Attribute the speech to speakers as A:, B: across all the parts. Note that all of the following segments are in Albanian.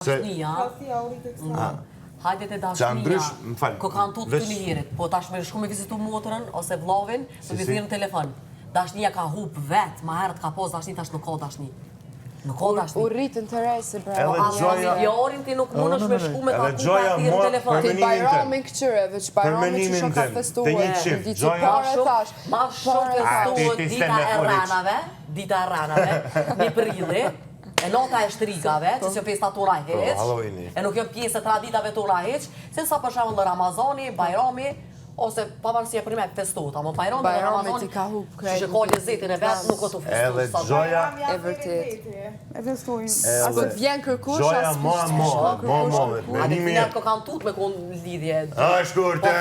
A: Dashnia. Hajde të dashnia. Ko kanë tutë të lirit, po tash me shku me vizitu motrën ose vllovin, me vizitin në telefon. Dashnia ka hup vet, ma herët ka pos dashni, tash nuk ka dashni. Nuk ka dashni.
B: U rritë interesi, bra.
A: Miliorin ti nuk mundesh me shku me ta kupa ti në telefon.
B: Ti bajramin këqyre, veç bajramin që shumë ka festuar, në ditë që pare tash.
A: Ma shumë festuar dita e ranave, një prilli, e nota e shtrigave, që që festa tura heq, e nuk jënë pjesë e traditave tura heq, se sa për shembull Ramazani, Bajrami, ose pavarësi e primet festot, ama Bajrami dhe Ramazani, që që ka lezetin e vetë, nuk o të festu.
C: Edhe gjoja...
B: E vërtet. Asë të vjen kërkush,
C: Gjoja ma,
A: A di filet ko kanë tut me konë lidhje.
C: A shkurte,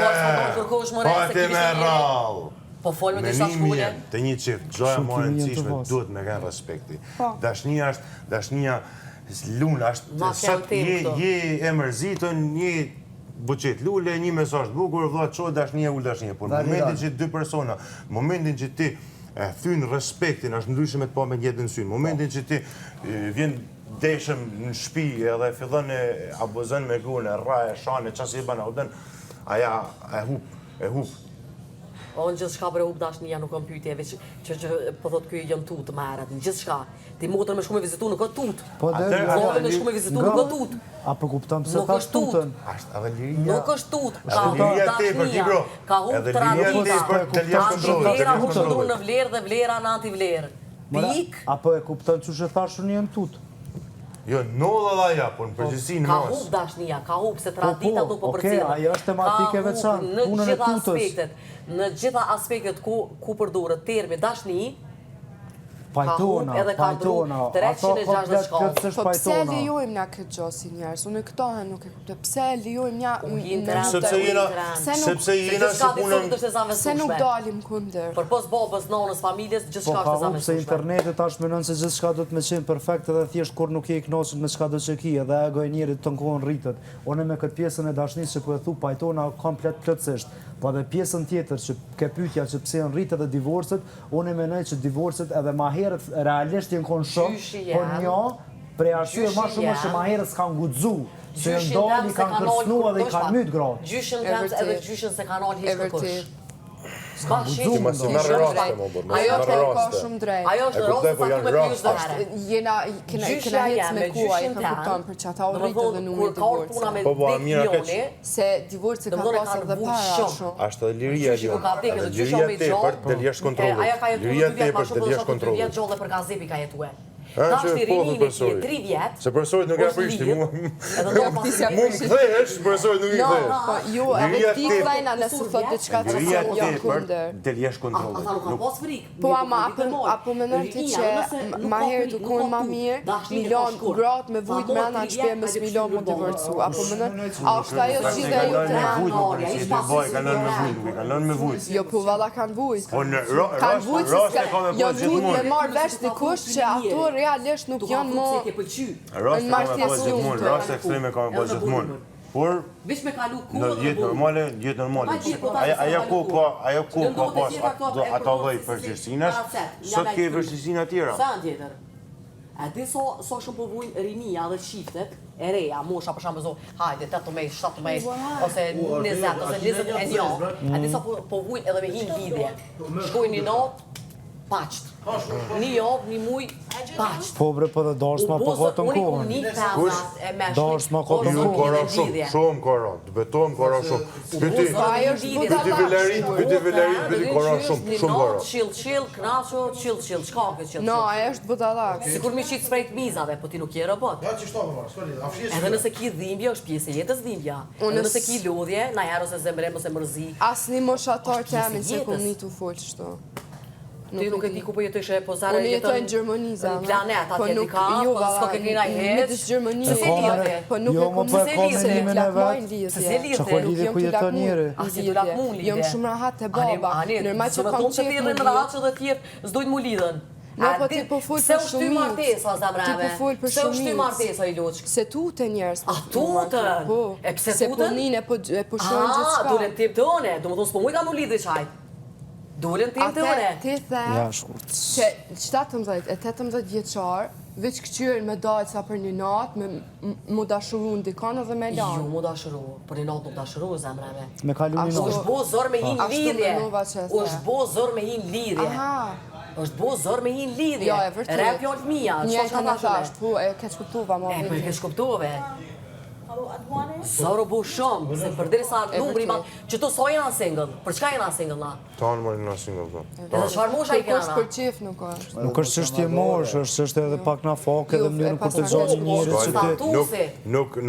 C: pati me rrallë.
A: Po folme të shta shkullje.
C: Të një qift, gjoja ma e nëcishme duhet me kanë respekti. Dashnia është, dashnia luna është, sot je e mërzitën, një buqet lule, një mesazh bukur, vlla çoj dashnia ul dashnia. Por në momentin që dy persona, momentin që ti e thyn respektin, është ndryshe me të pa me jetën në synë. Momentin që ti vjen deshëm në shtëpi edhe fillon e abuzon me gruan, e rra, e shan, e çasi e bën audën, aja e hup.
A: Unë gjithë shka për e hup dashnia nuk kam pyetje, veç që po thot kjo jënë tutë më herët, në gjithë shka. Ti motër me shku me vizitu nuk o tutë. Vllovin me shku me vizitu nuk o tutë.
D: A për kuptam pëse ta tutën?
A: Nuk është tutë. Ka hup dashnia, ka hup tradita, vlera hushtu në vlerë dhe vlera në antivlerë. Pik.
D: A për e kuptam që që thashë një në tutë?
C: Jo, nolla dhe ja, por në përgjithësi në
A: Ka hup dashnia, ka hup se tradita nuk po përcjellën.
D: Okej, ajo është tematike veçantë, punën e tutës.
A: Në gjitha aspektet ku përdoret termi dashni,
D: Pajtona,
A: ato komplet
D: këtë
B: Po pse lejojmë na këtë gjë si njerëz? Unë këtohen nuk e kuptoj. Pse lejojmë ja
C: sepse jena si punën
B: se nuk dalim kundër.
A: Për pos babës, nonës, familjes, gjithçka është e zamershme.
D: Po se interneti tash mendon se gjithçka do të më qenë perfekt edhe thjesht kur nuk je i kënaqur me çka do të ki, edhe egoinjerit të kohën rritet. Unë me këtë pjesën e dashnisë që po e thu pajtona komplet plotësisht. Po edhe pjesën tjetër që ke pyetja që pse janë rritet dhe divorcet, unë mendoj që divorcet edhe më herët realisht janë kon shok, po një prej arsye më shumë që më herët s'kan guxu, se janë dalë, i kanë kërcënuar dhe i kanë myt gratë.
A: Gjyshin tënd edhe gjyshin se kanë ardhur hiç kërkush. S'ka
C: Ti mos më rroste më bën.
B: Ajo ka shumë drejt.
A: Ajo është rroste sa ti më pyes dorë.
B: Jena kena hec me kuaj, e kupton për çata u rritë dhe numri të divorcit. Se divorci ka pasur edhe para shumë.
C: Është liria jo. Liria tepër del jashtë kontrollit. Liria tepër del jashtë kontrollit.
A: Vjen gjolle për gazepi ka jetuar.
C: Tash
A: i rinimi, 3 vjet.
C: Se profesorit nuk ja prishti mua.
A: Edhe do të
C: mund kthehesh, profesorit nuk i kthehesh.
B: Po ju edhe ti vllajna nëse thot diçka që jo kundër.
C: Del jashtë kontrollit.
A: Ata nuk ka pas frikë.
B: Po ama apo mendon ti që më herët u kon më mirë, milion gratë me vujt brenda në shtëpi mes milion mund divorcu. Apo mendon, a është ajo zgjidhja jote?
C: Kanë lënë me vujt.
B: Jo, po valla kanë vujt.
C: Po në
B: kanë vujt. Jo, duhet me marr vesh dikush që ato realisht nuk janë më
C: në martesë rast ekstreme ka më gjithmonë. Por
A: veç me kalu ku
C: në jetë normale, ajo ku ka pas ato lloj përgjegjësinash, sot ke vështirësinë tjera.
A: Sa tjetër. A di so shumë po vujnë rinia dhe shiftet e reja, mosha për shembull, hajde 18, 17 ose 20 ose 21. A di so po vujnë edhe me hin lidhje. Shkojnë një natë paçt. Një javë, një muj, paçt.
D: Po bre, po dhe dashma po votën kohën. Dashma ko të kohën.
C: Shumë kora, të betojmë kora shumë. Pyti velerit, pyti kora shumë kora.
A: Qill, knaqo, qill, qka ke qill?
B: No, ajo është budallak.
A: Sikur mi shit sprejt mizave, po ti nuk je robot. Edhe nëse ki dhimbje, është pjesë e jetës dhimbja. Edhe nëse ki lodhje, na herë ose zemrem ose mërzi.
B: Asni moshatar temin se kom një të folë qështu.
A: Ti nuk e di ku po jetojsh po zare
B: unë jetoj në Gjermani zama.
A: Planet atje di ka, po s'ka ke kena herë.
B: Në Gjermani. Po nuk e kam
D: se lidhje ku jeton njëri.
A: Asi do lak mund lidhje.
B: Jam shumë rahat te baba. Normal që kam
A: qef në rahat që të tjerë s'dojnë mu lidhen.
B: No, po ti po fol për
A: shumicë. Se martesa zamrave.
B: Ti po fol për shumicë.
A: Se ushty martesa i loçk.
B: Se tutën njerëz.
A: A tutën?
B: Po.
A: E pse tutën?
B: Se punin e po shohin gjithçka.
A: Dulen tip tone, domethënë s'po mu kanë u lidhë çaj. Dulen tim të une.
B: Ti the që 17 e 18 vjeçar veç këqyrin me dajtë sa për një natë, mu dashuru në dikon edhe me lanë.
A: Jo, mu dashuru, për një natë nuk dashuru, zemreme.
D: Me kalu një natë.
A: është bo zor me hinë lidhje. është bo zor me hinë lidhje. është bo zor me hinë lidhje.
B: Jo, e vërtet.
A: Rep jolë mija,
B: Një e në thasht, po e keq kuptuva, ma
A: po e keq kuptuve. Zoro bu shumë, se për diri sa numri ma... Që tu so jena single, për çka jena single na?
C: Tanë më jena single, po.
A: Edhe çfarë mosha i kena na?
B: Për qif nuk është.
D: Nuk është çështje mosh, është çështje edhe pak na fake dhe mënyrën kur të zonë njerëz që ti...
C: Nuk,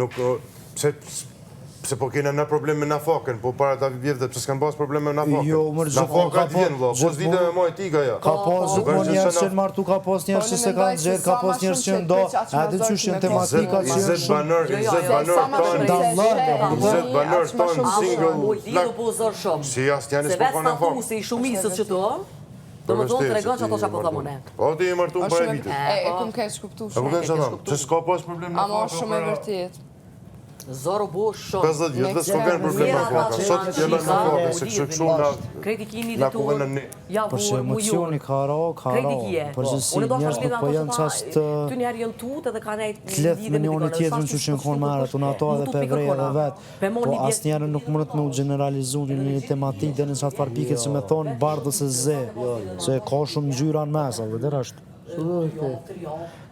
C: pse po kena në problem me nafaken, po para ta vjetëve, pse s'kan pas problem me nafaken?
D: Jo, më
C: Nafaka të vjen, po s'vite me moj tika ja.
D: Ka pas gjithmonë njerëz që martu, ka pas njerëz që se kanë gjerë, ka pas njerëz që ndo, edhe që shën tematika që janë
C: 20 banor ton single.
A: Lidu po zor shumë.
C: Si jasë janë
A: Se vetë statusi i shumisës që tu, do më thonë të regon që ato që po thëmune.
C: Po ti e martu më për e vitit.
B: E kum keq kuptu
C: E ku keq shumë. Që s'ka pas problem në
B: Ama shumë e vërtet.
A: Zoro bu shumë.
C: 50 vjetë dhe s'ko kënë problem në faka. Sot jela në faka, se kështë këshu
A: Kreti kini
C: në kuve në ne.
D: Për që emocioni ka ra, përgjësi njerës nuk po janë qast
A: ty njerë jënë tut edhe ka nejt
D: të leth me njoni tjetërën që që në konë marët, unë ato edhe pe vrej edhe vetë, po asë njerën nuk mënët me u generalizu një tematik dhe në qatë farpike që me thonë bardhës e ze, se ka shumë gjyra në mes, dhe dhe rashtë.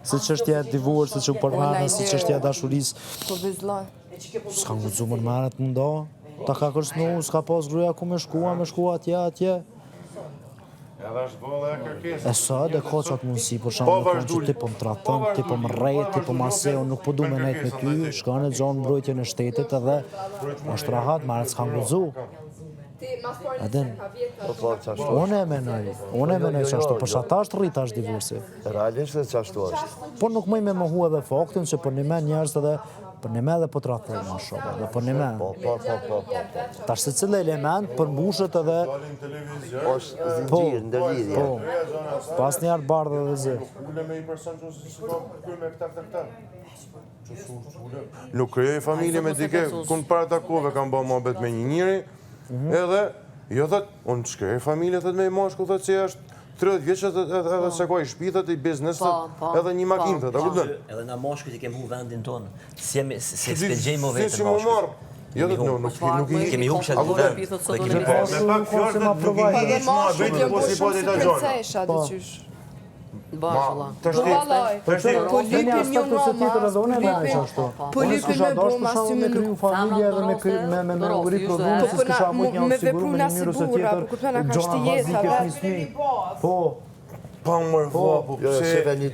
D: Si qështja e divorës, si që u përmana, si qështja e dashurisë.
B: Po vizloj.
D: S'ka ngudzu më në marët më ndo, ta ka kërsnu, s'ka pas gruja ku me shkua atje.
C: Edhe është bëllë e kërkesë.
D: E sa edhe ka qatë mundësi, për shumë në konë që ti po më tratën, ti po më rejt, ti po më aseo, nuk po du me nejt me ty, shkane gjonë mbrojtje në shtetit edhe është rahat, marët s'ka ngudzu. Adin, unë e menoj që ashtu, përsa ta është rrita është divorsi.
E: Realisht dhe që ashtu është.
D: Por nuk mëj me më hu edhe faktin që për një me njerës edhe për një me dhe po të rathoj ma shumë, dhe për një me.
E: Po.
D: Ta është se cilë element për mbushet edhe...
E: është zingjirë, ndërlidhje.
D: Po, pas njerë bardhe dhe zë.
C: Ule me i person që si s'ka kërë me këta. Nuk kryoj familje me dike, kun para takove kam ba mohabet me një njëri, edhe, jo thët, unë që kryoj familje thët me i moshku thët që është 30 vjeqët edhe se ka i shpitët, i bizneset, edhe një makinë thët, a kuptën?
F: Edhe nga moshkët i kem hu vendin tonë, si ekspedgjejmë o vetën
C: moshkët.
F: moshkët.
C: Jo dhe nuk i...
F: Kemi hu këshat vend, dhe kemi pas.
C: Me pak fjallë dhe nuk i
B: Edhe moshkët jë bërë shumë si princesha dhe qysh.
A: Bashalla.
B: Po lypin një normal, po lypin me bu ma si me nuk.
D: Familje edhe me uri prodhumë, si s'kisha mujt një
B: me
D: sigur
B: vepru
D: me
B: na
D: një
B: si
D: njërës e
B: bura,
D: tjetër,
B: po këtë na ka shtijeta,
D: Po,
C: Pa më mërë po,
E: Jo,
C: pse
E: shefe një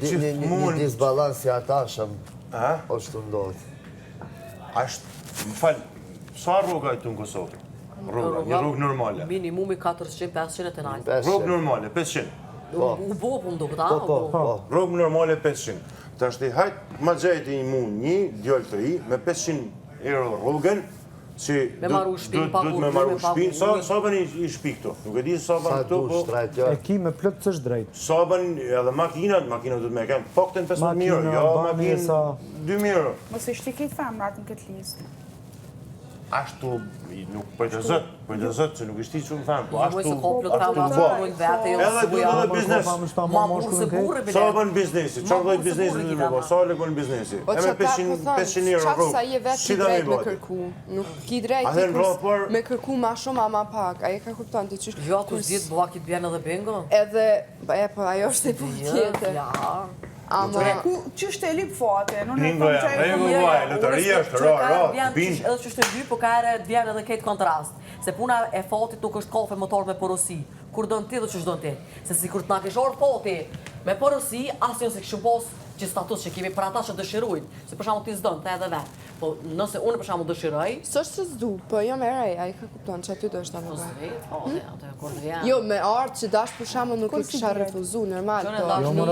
E: disbalans si atashëm, është të ndodhë.
C: Ashtë, më falë, sa rruga e të në Kosovë? Rruga, një rrugë normale.
A: Minimumi 400-500 e të nalë.
C: Rrugë normale, 500.
A: U bo për më do këta?
C: Rrugë normale 500. Ta shti hajtë ma gjejti mu një djollë të ri me 500 euro rrugën, si
A: me maru shpinë,
C: duhet me maru shpinë. Sa bën i shpi këtu? Nuk e di sa bën këtu, po...
D: E ki me plët të është drejt.
C: Sa bën edhe makinat duhet me kemë pakten 500 euro, jo makinë 2.000 euro.
G: Mos i shti këtë femrat në këtë listë.
C: Ashtu, nuk për të zëtë, që nuk ishti që më fanë, po ashtu edhe biznes. Sa bën biznesi, që dojtë biznesi në me bo, sa le bën biznesi. E me 500 euro rrugë,
B: Qafë sa je vetë ki drejt me kërku. Nuk ki drejt me kërku ma shumë ama pak. A je ka kuptan të qysh.
A: Jo, ku s'ditë bëha ki të bjerë edhe bingo?
B: Edhe, po ajo është e për tjetër.
G: Qështë e lip fate?
C: Bingoja, loteria është ra, bin.
A: Edhe qështë e dy, po ka ere të vjerë edhe këtë kontrast. Se puna e fatit nuk është kafe motor me porosi. Kur do në ti dhe qështë do në ti. Se si kur të nga kesh orë fati me porosi, asë njën se këshëm pos që status që kemi për ata që dëshirujnë. Se për shamu ti zdojnë, të edhe vetë. Po nëse unë për shamu dëshiroj...
B: Së është që zdu, po jo me rej, a i ka kupton që aty do është ta më
A: vetë.
B: Jo, me artë që dash për shamu nuk e kisha refuzu, normal, po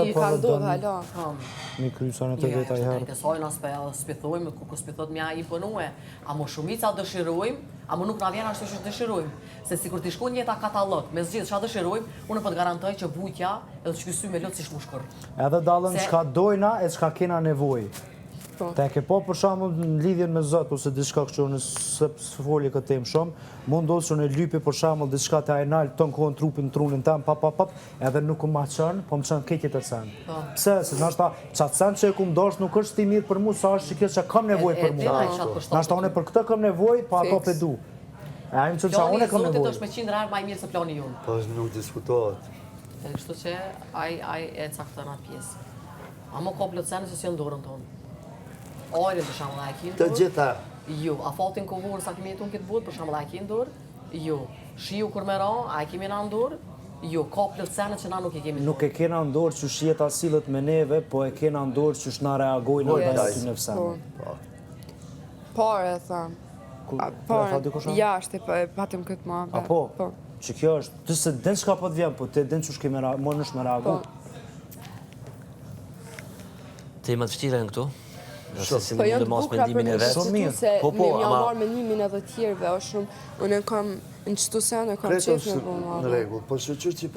B: i ka ndodhë halon.
D: Mi krysanë të veta i herë.
A: Të sajnë asë spithojmë, ku spithot mja imponue. A më shumica dëshirojmë, a më nuk na vjen ashtu që dëshirojmë. Se si kur t'i shkon njeta katalog, me zgjithë qa dëshirojmë, unë po të garantoj që vujtja edhe që kësy me lotë si shmushkur.
D: Edhe dalën qka dojna e qka kena nevoj. Te ke po për shembull në lidhjen me Zot ose diçka kështu nëse foli këtë temë shumë, mund ndodhë që në lypi për shembull diçka te ajnal ton kohën trupin trunin tam edhe nuk më çon, po më çon këtë të sen. Pse? Se ndoshta çat sen që ku ndosh nuk është i mirë për mua, sa është që kjo kam nevojë për mua. Ndoshta unë për këtë kam nevojë, po ato pe du. A im çon unë kam nevojë.
A: Plani është me 100 herë më i mirë se plani jon.
E: Po nuk diskutohet.
A: Kështu që ai e cakton atë pjesë. Amo ka plot sen se si ndorën tonë. Ajrin për shembull, a e kin?
E: Të gjitha.
A: Jo, a fatin kohor sa kemi jetuar këtë botë, për shembull, a e kin dorë? Jo. Shiu kur më ra, a e kemi na në dorë? Jo, ka plot sene që na nuk e kemi.
D: Nuk e kena në dorë që shjeta sillet me neve, po e kena në dorë që na reagojnë ndaj aty në sen.
B: Pare, tham. Pare, jashtë e patëm këtë ma.
D: Apo, që kjo është, të se den çka po të vjen, po të den që shkemi më nësh me reagu.
F: Temat vështira në këtu?
B: Po janë të bukra për në qëtu se me mja marrë menimin edhe tjerve, o shumë, unë kam në qëtu sene, kam qef në
E: marrë. Në regull, po shëqyr që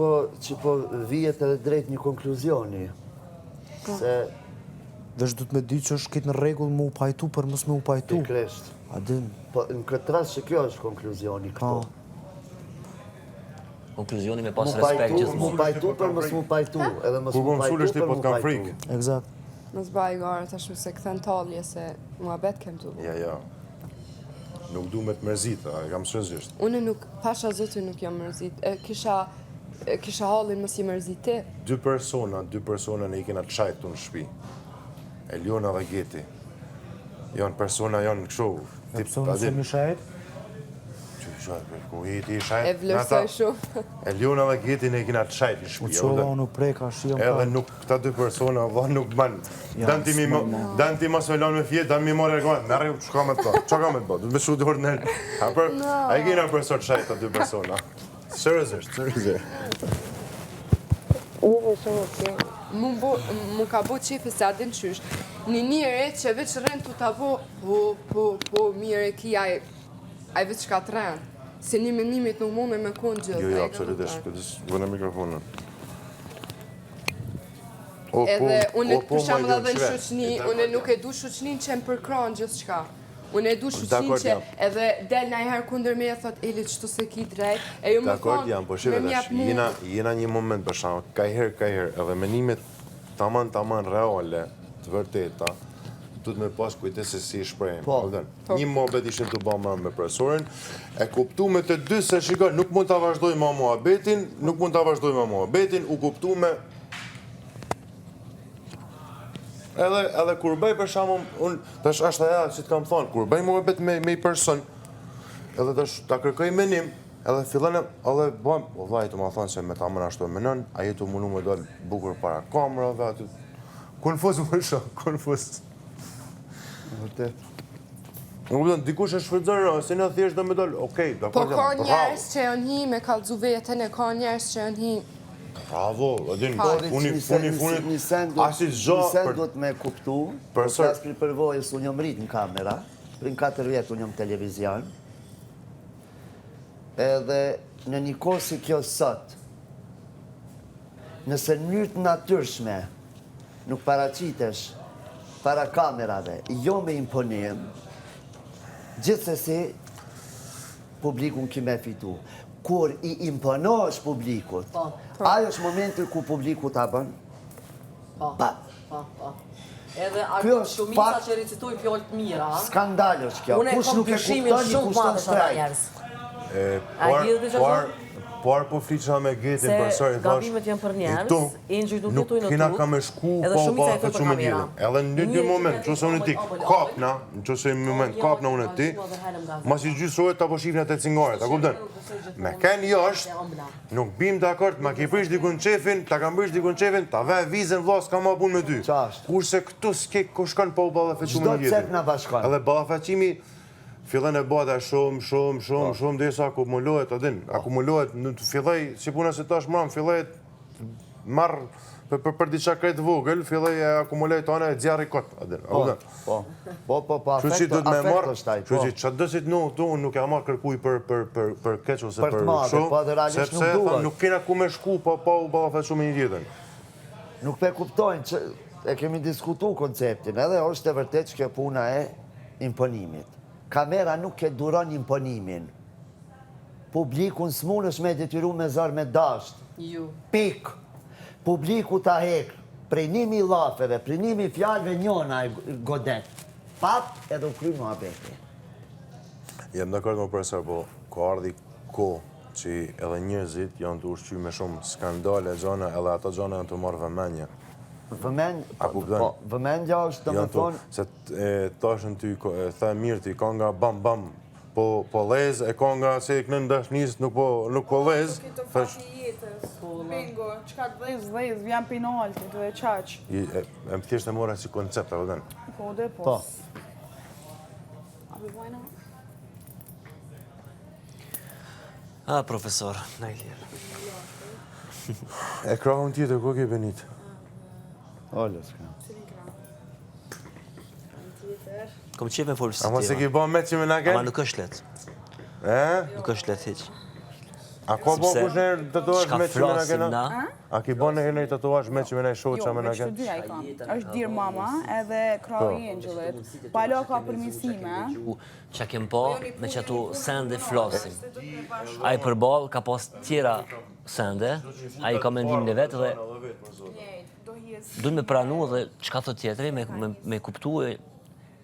E: po vijet edhe drejt një konkluzioni. Se...
D: Vesh du të me dy që është këtë në regull më u pajtu për mësë me u pajtu.
E: Pikresht.
D: Adin.
E: Po në këtë ras që kjo është konkluzioni këto.
F: Konkluzioni me pas respekt gjithmonë.
E: Mu pajtu për mësë mu pajtu, edhe mësë mu pajtu për mu pajtu.
D: Exact.
B: Nësë baj garë, të shumë se këthen talje se mua bet kem të bu.
C: Ja. Nuk du me të mërzit, e kam shëzisht.
B: Unë nuk, pasha zëty nuk jam mërzit. Kisha halin mësi mërzit ti.
C: Dy persona ne i kena qajtë të në shpi. Eliona dhe Geti. Janë persona, janë këshu.
D: E persona se më shajtë?
C: Ku i shajtë?
B: E vlerësoj shumë.
C: Eliona dhe Geti ne i kena qajtë në shpi.
D: U qolla unë preka, shion
C: edhe nuk, këta dy persona, vë nuk banë. Dan ti mos me lanë me fjetë, dan mi morë e gëmatë. Nërë, që ka me të ta? Që ka me të ba? Du me shu dorë në elë. A i kena persor qajtë ta dy persona. Sërëzisht.
B: Mu ka bo qefi se adin qysh. Një njëre që veç rënd të ta bo, po, mire ki aj veç ka të rënd. Se një menimit nuk mune me konë gjithë.
C: Jo, absolutisht. Vënë mikrofonën.
B: Edhe unë për shamë dhe në shoqni, unë nuk e du shoqnin që më përkranë gjithë qka. Unë e du shoqnin që edhe del na i herë kunder me e thot, Eli, qëtu se ki drejt, e ju më thonë, me mjap mu.
C: Jena një moment për shamë, ka herë, edhe menimet taman reale, të vërteta, du të me pas kujtes se si i shprejnë. Një mobet ishim të bëma me profesorin, e kuptu me të dy se shikon, nuk mund të vazhdoj ma muhabetin, u kuptu me... Edhe kur bëj për shamu, tash është aja që të kam thonë, kur bëj muhabet me i person, edhe tash ta kërkoj menim, edhe fillon edhe bëjmë, o vaj të ma thonë se me ta mëna ashtu e menon, a jetu mundu me dojnë bukur para kamerave, aty. Konfuz më shumë, konfuz.
E: Vërtet.
C: Nuk bëdojnë, dikush e shfridzërë, se në thjesht do me dojnë, okej,
B: po ka njerës që janë hi me kalëzu vetën, e ka njerës që janë hi.
C: Bravo, edhe
E: një sen duhet me kuptu, për flasë për përvojës, unë jam rrit në kamera, për në 4 vjetë unë jam televizion, edhe në një kohë si kjo sot, nëse në njërë të natyrshme, nuk paraqitesh para kamerave, jo me imponim, gjithsesi, publikun ki me fitu. Kur i imponosh publikut, ajo është momenti ku publiku ta bën? Pa.
A: Edhe artë shumica që recitoj fjallë të mira.
E: Skandal është kjo. Kush nuk e kupton një kushton
C: strajk. Por po fliqa me Getin për sërë,
A: se gabimet janë për njerës, Angel nuk jetoj në tu,
C: kina ka me shku,
A: edhe shumica e të për kamera.
C: Edhe në një moment, që se unë ti kapna, që se një moment kapna unë ti, mas i gjysojët të po shifnë të cingaret, a kuptën? Me ken jashtë, nuk bim të akord, ma ke prish dikun qefin, ta kam prish dikun qefin, ta ve vizën vlas ka ma pun me ty. Kurse këtu s'ke kushkan po balafequme në jetin. Edhe balafeqimi, fillën e bata shumë, dhe sa akumulohet, akumulohet, filloj, si puna se tash mëram, filloj marrë për diqa krejtë vogël, filloj e akumulohet të anë e dzjarë i kotë,
E: Po, afekt është taj, po.
C: Që që dësit nuk e ama kërkuj për keq ose për
E: shumë, sepse
C: nuk kena ku me shku, pa u balafet shumë një tjetën.
E: Nuk pe kuptojnë që e kemi diskutu konceptin, edhe është e vërtet që kjo puna e imponimit. Kamera nuk e duron imponimin. Publikun s'munësh me detyru me zërë me dasht. Pik. Publiku ta hek. Prej 1000 lafeve, prej 1000 fjallëve njona e godet. Pap edhe u kry mua beti.
C: Jem dakord me profesor, po ka ardhi ko që edhe njerëzit janë të ushqy me shumë skandale, gjona, edhe ato gjona janë të marrë vëmenje.
E: Vëmendja është të më thonë...
C: Se tashën ty, tha mirë ti, ka nga bam bam, po lez, e ka nga se e kënë dashnis, nuk po lez.
G: Këtë të fati jetës, bingo, qka të dhejz, vjen pinaltit dhe qaq.
C: E më thjesht e mora si koncept, a vëden?
G: Po, dhe po.
F: Profesor, na i lirë.
C: E krahun tjetër, ku ke Benit?
E: Ollë, s'ka.
F: Kom qef me folë si
C: Ama se ki ba me që me na
F: Ama
C: gel?
F: nuk është let. Nuk është let hiq.
C: A ka ba kush nërë tatuash me që me na
F: flasim
C: gena?
F: na,
C: A ki ba nërë tatuash me që me na shoq që me na
G: Jo,
C: gel?
G: veç të dyja i kam. është Dear Mama edhe Krau i Angelit. Palo ka përmisime.
F: që kem po me që ato sende flasim. A i përbal ka pas tjera sende, a i ka mendimin e vetë dhe duhet me pranu dhe qka thot tjetëri, me kuptu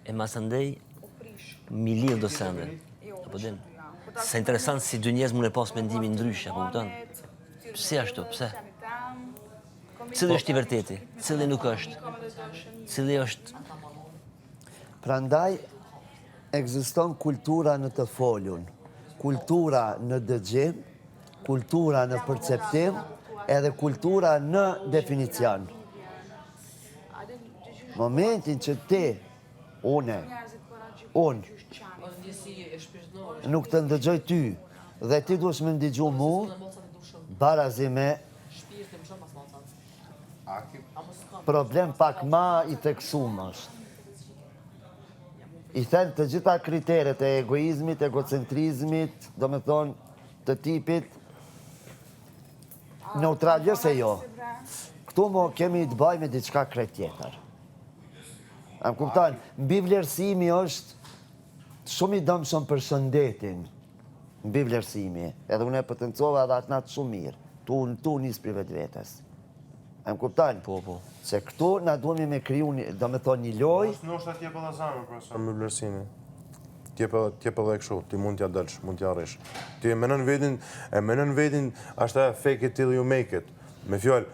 F: e masandej mi lirë do sende. Apo din? Se interesant si dy njerëz mund e pas mendimin ndryshe, apo kupton? Pse ashtu, pse? Cili është i vërteti, cili nuk është, cili është...
E: Prandaj, ekziston kultura në të folun, kultura në dëgjim, kultura në perceptim, edhe kultura në definicion. Momentin që ti, unë, nuk të ndëgjoj ty, dhe ti duesh me ndëgju mu, barazi me problem pak ma i teksum është. I thënë të gjitha kriteret e egoizmit, egocentrizmit, do me thonë të tipit, neutral, jo se jo. Këtu mo kemi të baj me diçka krejt tjetër. A më kuptan, mbi vlerësimi është shumë i dëmë shumë për shëndetin, mbi vlerësimi, edhe unë e potencova edhe atë natë shumë mirë, tu njësë për vetë vetës. A më kuptan?
F: Po.
E: Se këtu na duhemi me kriju, do me thonë, një loj.
C: Në është atje për dhe zamë, profesor, me vlerësimi. Tje për dhe këshu, ti mund t'ja dëlsh, mund t'ja rish. Ti e menën vedin, ashtë e fake it till you make it. Me fjallë,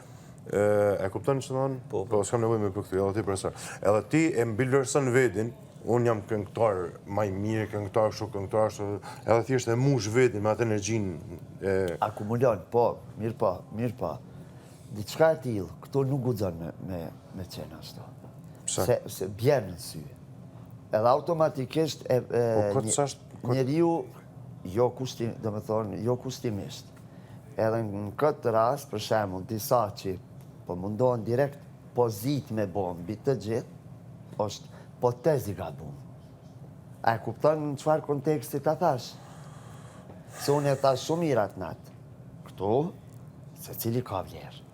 C: e kupton që të thonë? Po, s'kam nevoj me për këtu, edhe ti profesor. Edhe ti e mbi vlerësën vedin, unë jam këngëtar maj mirë, këngëtar kështu, edhe thjesht e mush vedin me atë energjin.
E: Akumulon, po, mirë po. Diçka e tilë, këto nuk gudzon me qenë ashtu. Se bjenë në sy. Edhe automatikisht njeriu jo kushtimisht. Edhe në këtë rast, për shemull, disa që po mundohen direkt pozit me bombi të gjithë, është po tezi ga bum. A e kupton në qëfar kontekstit a thash? Se unë e thash shumë mirat natë. Këtu, se cili ka vlerë.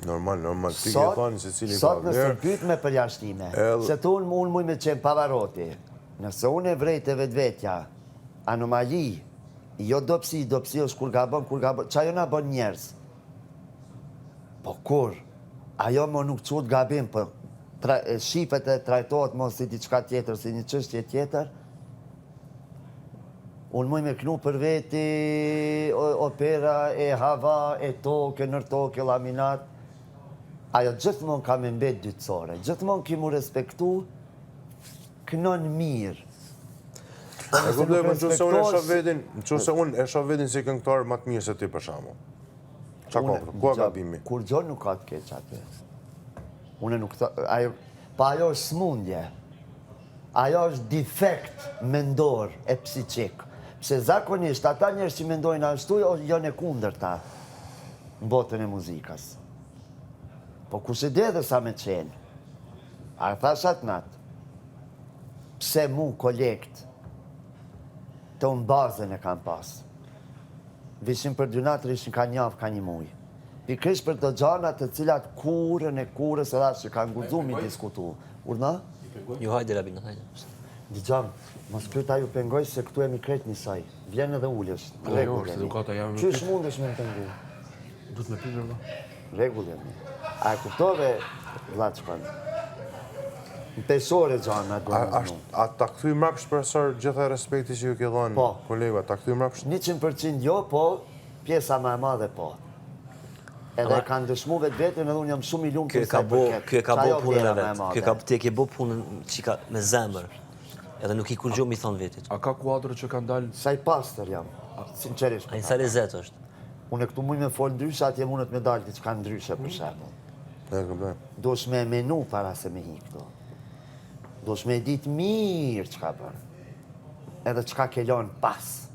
C: Normal, ti ke thani se cili ka
E: vlerë. Sot nëse pyt me përjashtime, se të unë muj me qenë pavaroti, nëse unë e vrejt e vetvetja, anomali, jo dopsi është kur gabon, që ajo na bon njerës. Po kur, ajo më nuk qut gabim, për shifet e trajtojt më si diçka tjetër, si një qështje tjetër, unë muj me knu për veti opera e hava, e toke, nërtoke, laminat, ajo gjithmon ka me mbet dytësore, gjithmon ki mu respektu, kënon mirë.
C: E kuptoj, më qëse unë e shoh vedin si këngëtar më të mirë se ti për shamu. Qa ka për, ku a gabimi?
E: Kur gjo nuk ka të keq atë. Une nuk të, pa ajo është smundje. Ajo është defekt mendor e psiqik. Pse zakonisht, ata njerës që mendojnë ashtu, jo në kunder ta në botën e muzikës. Po ku se dhe sa me qenë, a thash atë natë, pse mu kolekt të unë bazën e kam pas. Vishim për 2 natër, ishin ka njavë, ka një muj. Pikrish për të gjanat të cilat kurën e kurës edhe që kanë guxu mi diskutu. Urna?
F: Jo, hajde, Rabina, hajde.
E: Dijan, mos këta ju pengoj se këtu e mi kret njësaj. Vjen edhe ullës. Qysh mundesh me më pengu?
H: Du të me pinë, vëlla?
E: Regullën. A e kuptove, vlad shpan? Në pesore gjana duhet në.
C: A ta këthy mrapsht profesor gjitha respekti që ju ke dhënë kolega, ta këthy mrapsht?
E: 100% jo, po pjesa më e madhe po. Edhe kanë dëshmu vetë vetën edhe unë jam shumë i lumë për saj përket.
F: Kjo e ka bo punën e vetë. Ti e ke bo punën me zemër. Edhe nuk i kur gjo mi thonë vetit.
H: A ka kuadrë që kanë dalë?
E: Sa i pastor jam, sinqerisht.
F: A i sa lezet është?
E: Unë e këtu mujë me folë ndryshe, atje mundet me dalë që kanë ndryshe për shemë. Dosh me menu para se me hi këto. Dosh me ditë mirë që ka bërë. Edhe që ka kelon pas.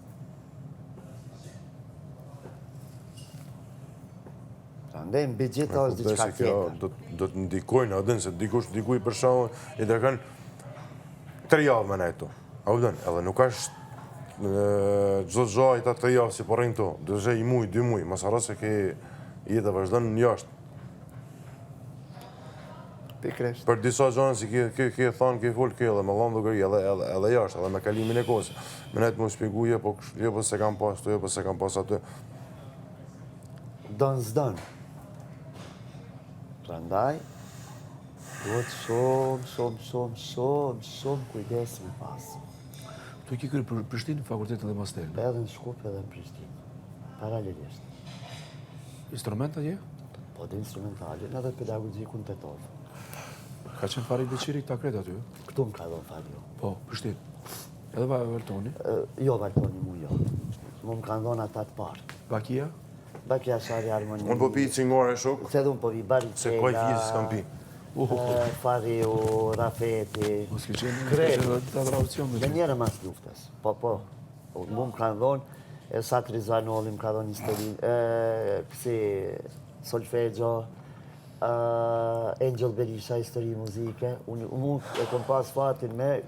E: Ndaj në bëgjeta është diçka tjetër.
C: Do të ndikojnë, adin, se dikuj për shumë, i të kanë 3 javë me nejto. A udën, edhe nuk është gjdo gjaj ta 3 javë si përrin to. Do të i muj, 2 muj, mas arra se ke jetë dhe vazhdojnë në jashtë.
E: Pikresht.
C: Për disa gjanë si ke thonë, ke full, ke edhe me lanë dogëri, edhe jashtë, edhe me kalimin e kose. Me nejtë më shpiguje, po se kam pas të, po se kam pas atë.
E: Dënë zdënë. Prandaj, duhet shumë kujdes me pasë.
H: Tu i ki kërë për Prishtinë, fakultetin dhe masterin?
E: Edhe në Shkup edhe në Prishtinë, paralelisht.
H: Instrumenta je?
E: Po dhe instrumentalin edhe pedagogikun të torë.
H: Ka qenë fari beqiri këta kretë aty?
E: Këtu më ka dhënë fari jo.
H: Po, Prishtinë. Edhe Valtoni?
E: Jo, Valtoni mu jo. Mu më kanë dhënë ata të parë.
H: Bakia?
E: Bakia Shari Harmoni.
C: Unë po pi cingore shok?
E: Se dhe unë po vi Baricela.
C: Se koj fjesë s'kam pi.
E: Fariu, Rafeti.
H: Mos ki qenë të tradicion me
E: që? Njëre mas luftës. Po. Mu më kanë dhënë, Esat Rizvanoli më ka dhënë historinë, kësi Solfeggio, Angel Berisha, histori muzike. Unë e kom pas fatin me